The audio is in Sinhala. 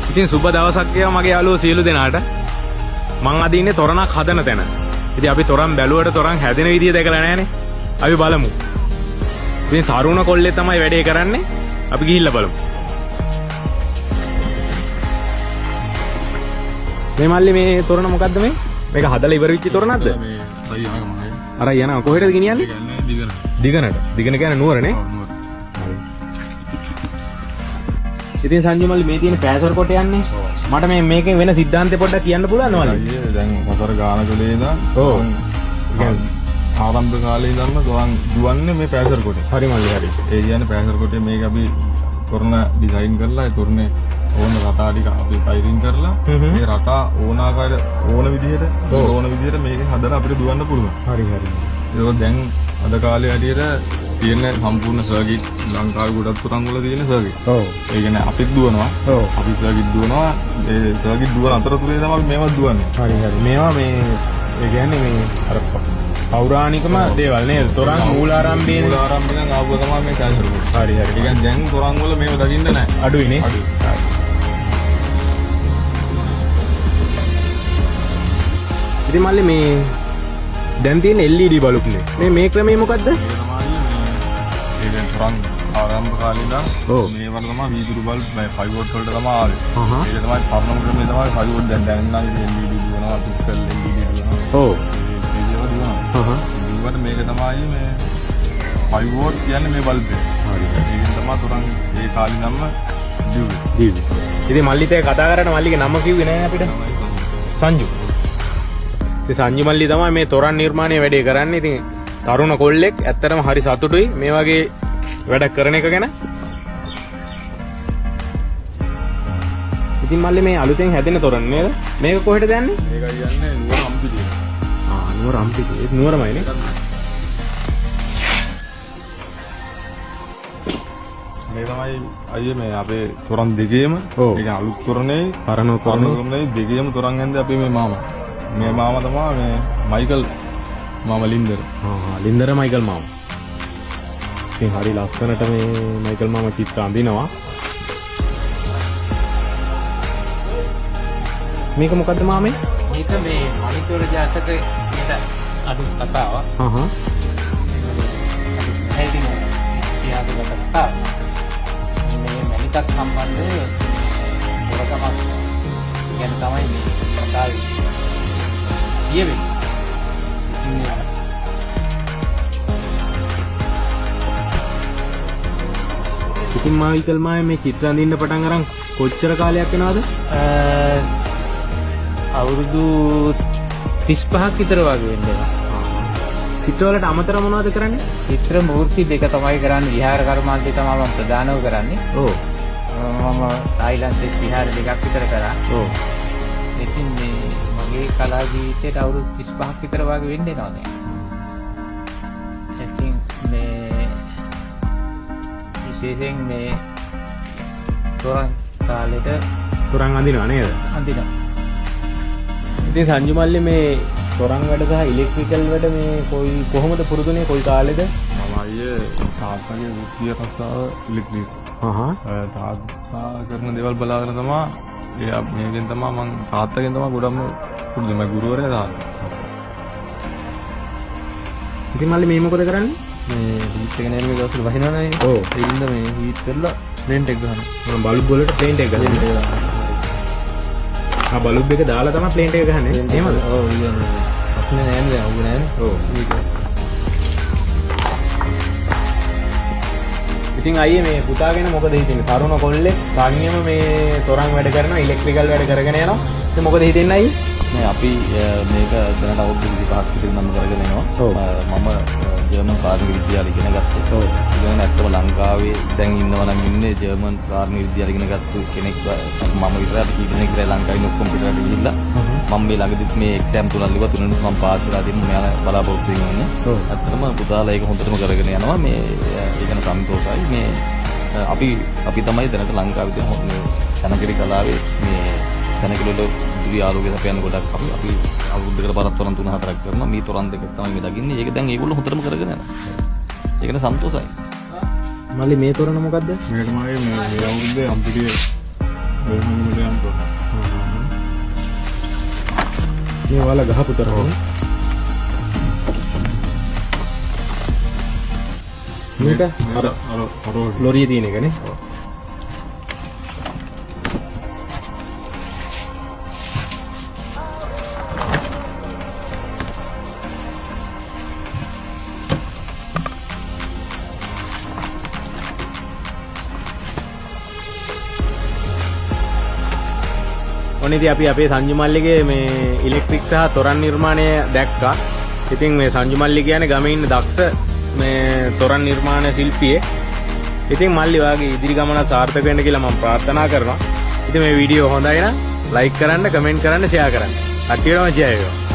ඉතින් සුබ දවසක් වේවා මගේ යාළුවෝ සියලු දෙනාට. මං අද ඉන්නේ තොරණක් හදන තැන. ඉතින් අපි තොරන් බැලුවට තොරන් හැදෙන විදිය දැකලා නැහනේ. අපි බලමු. ඉතින් තරුණ කොල්ලේ තමයි වැඩේ කරන්නේ. අපි ගිහිල්ලා බලමු. මේ මල්ලි මේ තොරණ මොකද්ද මේ? මේක හදලා ඉවර වෙච්ච තොරණක්ද? මේ සයි යනවා. අර යනවා කොහෙටද ගෙනියන්නේ? කියන්නේ දිගන. දිගනට. දිගන කියන්නේ නුවරනේ. ඉතින් සංජු මල්ලි මේ තියෙන පෑසර් කොට යන්නේ. මට මේ මේකෙන් වෙන සිද්ධාන්තය පොඩ්ඩක් කියන්න පුළුවන්ද මල්ලි? අයියේ දැන් මොකතර ගාන කලේ ඉඳන් ඔව්. ආරම්භ කාලේ ඉඳන්ම ගොන් දුවන්නේ මේ පෑසර් කොටේ. හරි මල්ලි හරි. ඒ කියන්නේ පෑසර් කොටේ මේක අපි තොරණ ඩිසයින් කරලා ඒ තොරණේ ඕන රටා ටික අපි ෆයිරින් කරලා මේ රටා ඕන ආකාර ඕන විදිහට මේක හදලා අපිට දුවන්න පුළුවන්. හරි හරි. ඒක දැන් අද කාලේ හැටියට තියෙන සම්පූර්ණ සර්කිට් ලංකාවේ ගොඩක් තරම් වල තියෙන සර්කිට්. ඔව්. ඒ කියන්නේ අපිත් දුවනවා. ඔව්. අපි සර්කිට් දුවනවා. ඒ සර්කිට් දුවන අතරතුරේ තමයි මේවත් දුවන්නේ. හරි හරි. මේවා මේ ඒ කියන්නේ මේ අර පෞරාණිකම දේවල් නේද? තොරන් මූලාරම්භයේ මූලාරම්භයෙන් ආවම තමයි මේ කැන්සර් වෙන්නේ. හරි හරි. ඒ කියන්නේ දැන් තොරන් වල මේව දකින්න නැහැ. අඩුයිනේ. අඩුයි. ඉතින් මල්ලි මේ දැන් තියෙන LED බල්බ්නේ. මේ ක්‍රමය මොකද්ද? ඒක තමයි මේ දැන් තොරන් ආරම්භ කාලේ ඉඳන් මේ වල තමයි වීදුරු බල්බ් 5 වෝල්ට් වලට තමයි ආවේ. ඒක තමයි පරණම ක්‍රමය තමයි 5 වෝල්ට් දැන් නම් LED දුවනවා පික්සල් LED දුවනවා. ඔව්. ඒක දුවනවා. ඊට මේක තමයි මේ 5 වෝල්ට් කියන්නේ මේ බල්බ් එක. හරි. ඒකෙන් තමයි තොරන් ඒ කාලේ නම්ම දිව්වේ. ඉතින් මල්ලිත් ඒක කතා කරලා මල්ලිගේ නම කිව්වේ නෑ අපිට. සංජු. ඉතින් සංජු මල්ලි තමයි මේ තොරන් නිර්මාණය වැඩේ කරන්නේ. ඉතින් තරුණ කොල්ලෙක් ඇත්තටම හරි සතුටුයි මේ වගේ වැඩ කරන එක ගැන. ඉතින් මල්ලි මේ අලුතෙන් හැදෙන තොරන් නේද? මේක කොහෙටද යන්නේ? මේකයි යන්නේ නුවර අම්පිටිය. නුවර අම්පිටිය. ඒක නුවරමයිනේ. මේ තමයි අයියේ මේ අපේ තොරන් දෙකේම ඒ කියන්නේ අලුත් තොරනේ පරණ තොරනේ දෙකේම තොරන් ඇන්දේ අපි මේ මාමා. මේ මාමා තමයි මේ මයිකල් මාමා ලින්දර්. ලින්දර මයිකල් මාමා. ඉතින් හරි ලස්සනට මේ මයිකල් මාමා චිත්‍ර අඳිනවා. මේක මොකද්ද මාමේ? මේක මේ මණිකෝර ජාතකයේ අලුත් කතාවක්. හැදින ඉතිහාසගත කතාවක්. මේ මණිකක් සම්බන්ධ පොරකමක් ගැන තමයි මේ කතාවේ කියවෙන්නේ. ඉතින් මයිකල් මාමේ මේ චිත්‍ර අඳින්න පටන් අරන් කොච්චර කාලයක් වෙනවද? අවුරුදු 35ක් විතර වගේ වෙනවා. චිත්‍ර වලට අමතර මොනවද කරන්නේ? චිත්‍ර මූර්ති දෙක තමයි කරන්නේ. විහාර කර්මාන්තය තමයි මම ප්‍රධානව කරන්නේ. ඔව්. මම තායිලන්තේ විහාර දෙකක් විතර කරා. ඔව්. ඉතින් මේ මගේ කලා ජීවිතයට අවුරුදු 35ක් විතර වගේ වෙන්න එනවා දැන්. ඉතින් මේ විශේෂයෙන් මේ තොරන් කාලෙට තොරන් අඳිනවා නේද? අඳිනවා. ඉතින් සංජු මල්ලි මේ තොරන් වැඩ සහ ඉලෙක්ට්‍රිකල් වැඩ මේ කොහොමද පුරුදුනේ කොයි කාලෙද? මම අයියේ තාත්තගේ වෘත්තීය රස්සාව ඉලෙක්ට්‍රික්. තාත්තා කරන දේවල් බලාගෙන තමයි මේකෙන් තමයි මම තාත්තගෙන් තමයි ගොඩක්ම පුරුදු මම ගුරුවරයා තාත්තා. ඉතින් මල්ලි මේ මොකද කරන්නේ? මේ හීට් එක නේද මේ දවස්වල වහිනවනේ. ඔව්. ඒ ඉන්න මේ හීට් කරලා ප්ලේන්ට් එක ගහනවා. බල්බ් වලට ප්ලේන්ට් එක ගහනවා. බල්බ් එක දාලා තමයි ප්ලේන්ට් එක ගහන්නේ. එහෙමද? ඔව් ඊයනේ. ප්‍රශ්නේ නෑ නේද? ඔබ නෑනේ. ඔව්. ඉතින් අයියේ මේ පුතා ගැන මොකද හිතන්නේ? තරුණ කොල්ලෙක් තනියම මේ තොරන් වැඩ කරනවා, ඉලෙක්ට්‍රිකල් වැඩ කරගෙන යනවා. ඉතින් මොකද හිතන්නේ අයියේ? මේ අපි මේක දැනට අවුරුදු 25ක් විතර නම් කරගෙන යනවා. මම ජර්මන් කාර්මික විද්‍යාලය ඉගෙන ගත්තා. ඔව්. ඉගෙන ඇත්තම ලංකාවේ දැන් ඉන්නවා නම් ඉන්නේ ජර්මන් කාර්මික විද්‍යාලය ඉගෙන ගත්ත කෙනෙක් මම විතරයි කී දෙනෙක් විතර ලංකාවේ ඉන්න කම්පියුටර් ගිහිල්ලා මම මේ ළඟදිත් මේ එක්සෑම් තුනක් ලිව්වා තුනෙන් මම පාස් වෙලා තියෙන මම බලාපොරොත්තු වෙන්නේ. ඇත්තම පුතාලා ඒක හොඳටම කරගෙන යනවා. මේ ඒ ගැන සන්තෝෂයි. මේ අපි තමයි දැනට ලංකාවේ තියෙන මේ සනකිරි කලාවේ මේ සනකිරි වල දුරි ආලෝකය සපයන ගොඩක් අපි අවුරුද්දකට පාරක් තොරන් 3-4ක් කරනවා. මේ තොරන් දෙක තමයි මේ දකින්නේ. ඒක දැන් ඒගොල්ලෝ හොඳටම කරගෙන යනවා. ඒක නේ සන්තෝෂයි. මල්ලි මේ තොරණ මොකද්ද? මේක තමයි මේ අවුරුද්දේ අම්පිටියේ බර්මින්ගම්ට යන්න ඕන. මේ වල ගහපු තරම මේක අර ලොරිය තියෙන එකනේ. ඔනිදී අපි අපේ සංජු මල්ලිගේ මේ ඉලෙක්ට්‍රික් සහ තොරන් නිර්මාණය දැක්කා. ඉතින් මේ සංජු මල්ලි කියන්නේ ගමේ ඉන්න දක්ෂ මේ තොරන් නිර්මාණ ශිල්පියෙක්. ඉතින් මල්ලි වාගේ ඉදිරි ගමන සාර්ථක වෙන්න කියලා මම ප්‍රාර්ථනා කරනවා. ඉතින් මේ වීඩියෝ හොඳයි නම් ලයික් කරන්න, කමෙන්ට් කරන්න, ෂෙයා කරන්න. කට්ටියටම ෂෙයා කරන්න.